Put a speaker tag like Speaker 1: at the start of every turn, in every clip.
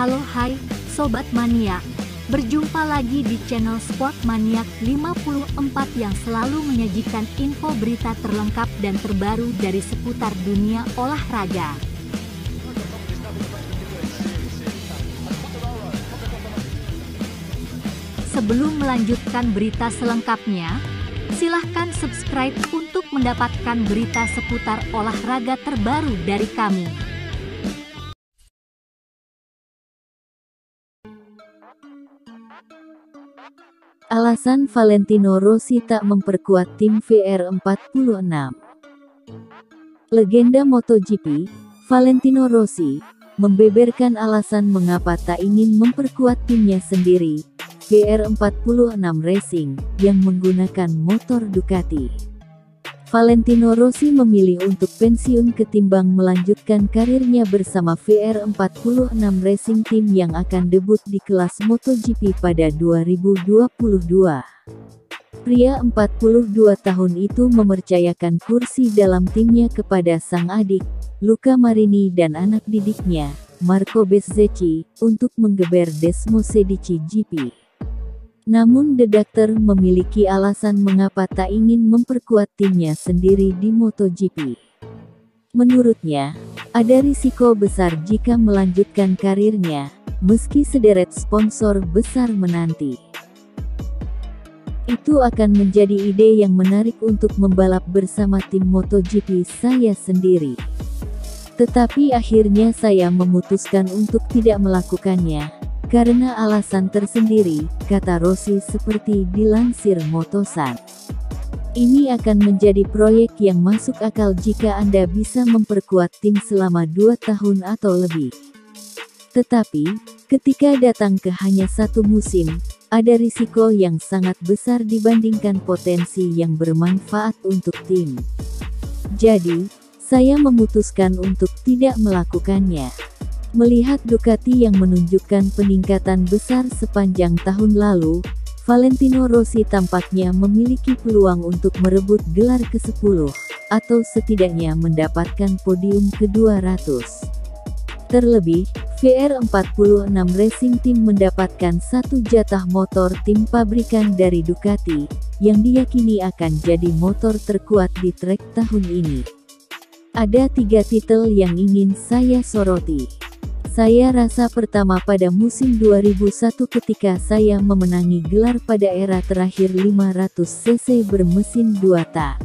Speaker 1: Halo hai, Sobat Maniak. Berjumpa lagi di channel Sport Maniak 54 yang selalu menyajikan info berita terlengkap dan terbaru dari seputar dunia olahraga. Sebelum melanjutkan berita selengkapnya, silahkan subscribe untuk mendapatkan berita seputar olahraga terbaru dari kami.
Speaker 2: Alasan Valentino Rossi tak memperkuat tim VR46. Legenda MotoGP, Valentino Rossi, membeberkan alasan mengapa tak ingin memperkuat timnya sendiri, VR46 Racing, yang menggunakan motor Ducati. Valentino Rossi memilih untuk pensiun ketimbang melanjutkan karirnya bersama VR46 Racing Team yang akan debut di kelas MotoGP pada 2022. Pria 42 tahun itu mempercayakan kursi dalam timnya kepada sang adik, Luca Marini, dan anak didiknya, Marco Bezzecchi, untuk menggeber Desmosedici GP. Namun The Doctor memiliki alasan mengapa tak ingin memperkuat timnya sendiri di MotoGP. Menurutnya, ada risiko besar jika melanjutkan karirnya, meski sederet sponsor besar menanti. Itu akan menjadi ide yang menarik untuk membalap bersama tim MotoGP saya sendiri. Tetapi akhirnya saya memutuskan untuk tidak melakukannya, karena alasan tersendiri, kata Rossi seperti dilansir Motosan. Ini akan menjadi proyek yang masuk akal jika Anda bisa memperkuat tim selama 2 tahun atau lebih. Tetapi, ketika datang ke hanya 1 musim, ada risiko yang sangat besar dibandingkan potensi yang bermanfaat untuk tim. Jadi, saya memutuskan untuk tidak melakukannya. Melihat Ducati yang menunjukkan peningkatan besar sepanjang tahun lalu, Valentino Rossi tampaknya memiliki peluang untuk merebut gelar ke-10, atau setidaknya mendapatkan podium ke-200. Terlebih, VR46 Racing Team mendapatkan 1 jatah motor tim pabrikan dari Ducati, yang diyakini akan jadi motor terkuat di trek tahun ini. Ada 3 titel yang ingin saya soroti. Saya rasa pertama pada musim 2001 ketika saya memenangi gelar pada era terakhir 500cc bermesin 2 tak.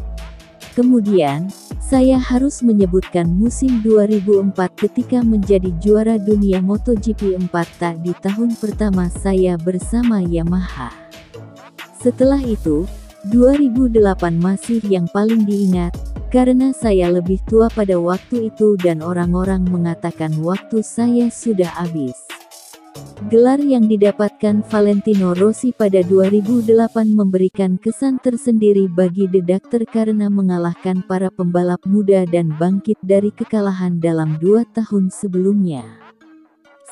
Speaker 2: Kemudian, saya harus menyebutkan musim 2004 ketika menjadi juara dunia MotoGP 4 tak di tahun pertama saya bersama Yamaha. Setelah itu, 2008 masih yang paling diingat, karena saya lebih tua pada waktu itu dan orang-orang mengatakan waktu saya sudah habis. Gelar yang didapatkan Valentino Rossi pada 2008 memberikan kesan tersendiri bagi The Doctor karena mengalahkan para pembalap muda dan bangkit dari kekalahan dalam 2 tahun sebelumnya.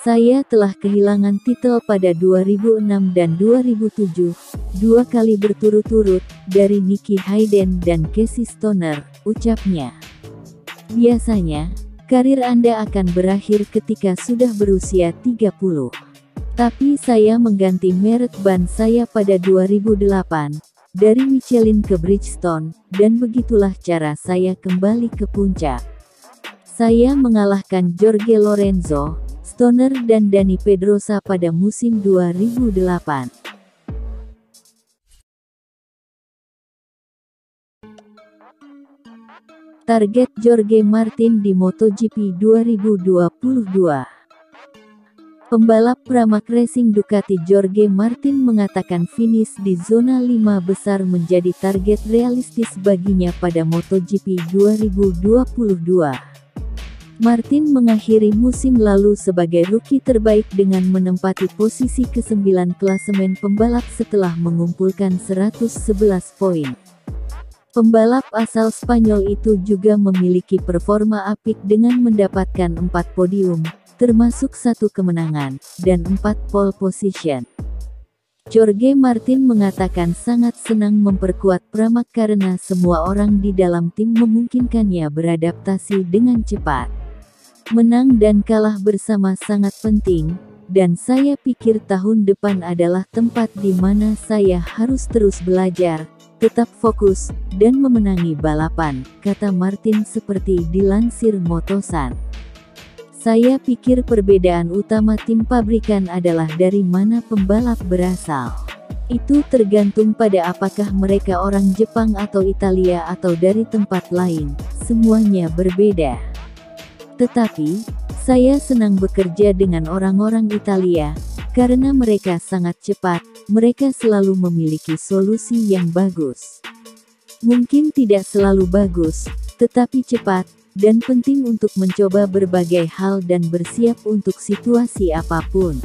Speaker 2: Saya telah kehilangan titel pada 2006 dan 2007, 2 kali berturut-turut, dari Nicky Hayden dan Casey Stoner, ucapnya. Biasanya, karir Anda akan berakhir ketika sudah berusia 30. Tapi saya mengganti merek ban saya pada 2008, dari Michelin ke Bridgestone, dan begitulah cara saya kembali ke puncak. Saya mengalahkan Jorge Lorenzo, Stoner dan Dani Pedrosa pada musim 2008. Target Jorge Martin di MotoGP 2022. Pembalap Pramac Racing Ducati Jorge Martin mengatakan finish di zona 5 besar menjadi target realistis baginya pada MotoGP 2022. Martin mengakhiri musim lalu sebagai rookie terbaik dengan menempati posisi ke-9 klasemen pembalap setelah mengumpulkan 111 poin. Pembalap asal Spanyol itu juga memiliki performa apik dengan mendapatkan 4 podium, termasuk 1 kemenangan, dan 4 pole position. Jorge Martin mengatakan sangat senang memperkuat Pramac karena semua orang di dalam tim memungkinkannya beradaptasi dengan cepat. Menang dan kalah bersama sangat penting, dan saya pikir tahun depan adalah tempat di mana saya harus terus belajar, tetap fokus, dan memenangi balapan, kata Martin seperti dilansir Motosan. Saya pikir perbedaan utama tim pabrikan adalah dari mana pembalap berasal. Itu tergantung pada apakah mereka orang Jepang atau Italia atau dari tempat lain, semuanya berbeda. Tetapi, saya senang bekerja dengan orang-orang Italia, karena mereka sangat cepat, mereka selalu memiliki solusi yang bagus. Mungkin tidak selalu bagus, tetapi cepat, dan penting untuk mencoba berbagai hal dan bersiap untuk situasi apapun.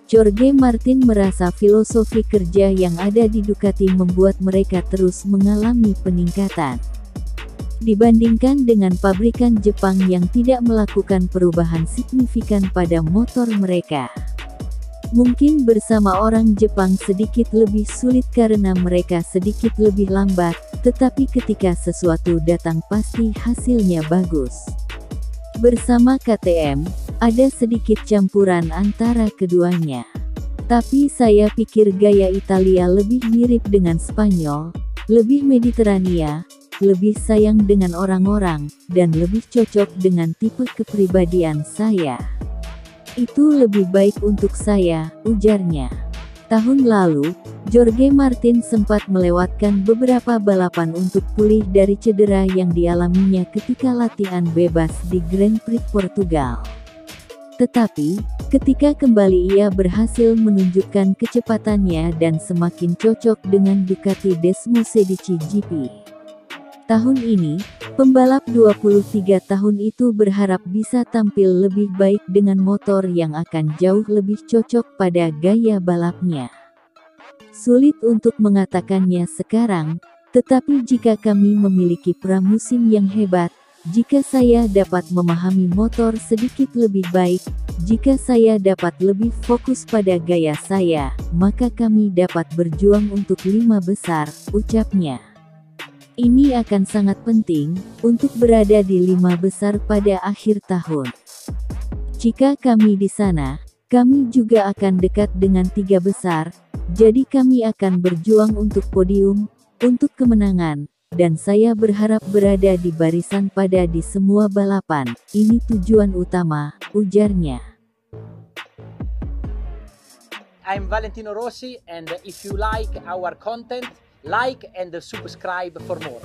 Speaker 2: Jorge Martin merasa filosofi kerja yang ada di Ducati membuat mereka terus mengalami peningkatan. Dibandingkan dengan pabrikan Jepang yang tidak melakukan perubahan signifikan pada motor mereka. Mungkin bersama orang Jepang sedikit lebih sulit karena mereka sedikit lebih lambat, tetapi ketika sesuatu datang pasti hasilnya bagus. Bersama KTM, ada sedikit campuran antara keduanya. Tapi saya pikir gaya Italia lebih mirip dengan Spanyol, lebih Mediterania, lebih sayang dengan orang-orang, dan lebih cocok dengan tipe kepribadian saya. Itu lebih baik untuk saya, ujarnya. Tahun lalu, Jorge Martin sempat melewatkan beberapa balapan untuk pulih dari cedera yang dialaminya ketika latihan bebas di Grand Prix Portugal. Tetapi, ketika kembali ia berhasil menunjukkan kecepatannya dan semakin cocok dengan Ducati Desmosedici GP. Tahun ini, pembalap 23 tahun itu berharap bisa tampil lebih baik dengan motor yang akan jauh lebih cocok pada gaya balapnya. Sulit untuk mengatakannya sekarang, tetapi jika kami memiliki pramusim yang hebat, jika saya dapat memahami motor sedikit lebih baik, jika saya dapat lebih fokus pada gaya saya, maka kami dapat berjuang untuk 5 besar, ucapnya. Ini akan sangat penting, untuk berada di 5 besar pada akhir tahun. Jika kami di sana, kami juga akan dekat dengan 3 besar, jadi kami akan berjuang untuk podium, untuk kemenangan, dan saya berharap berada di barisan pada di semua balapan, ini tujuan utama, ujarnya.
Speaker 3: I'm Valentino Rossi, and if you like our content, like and subscribe for more.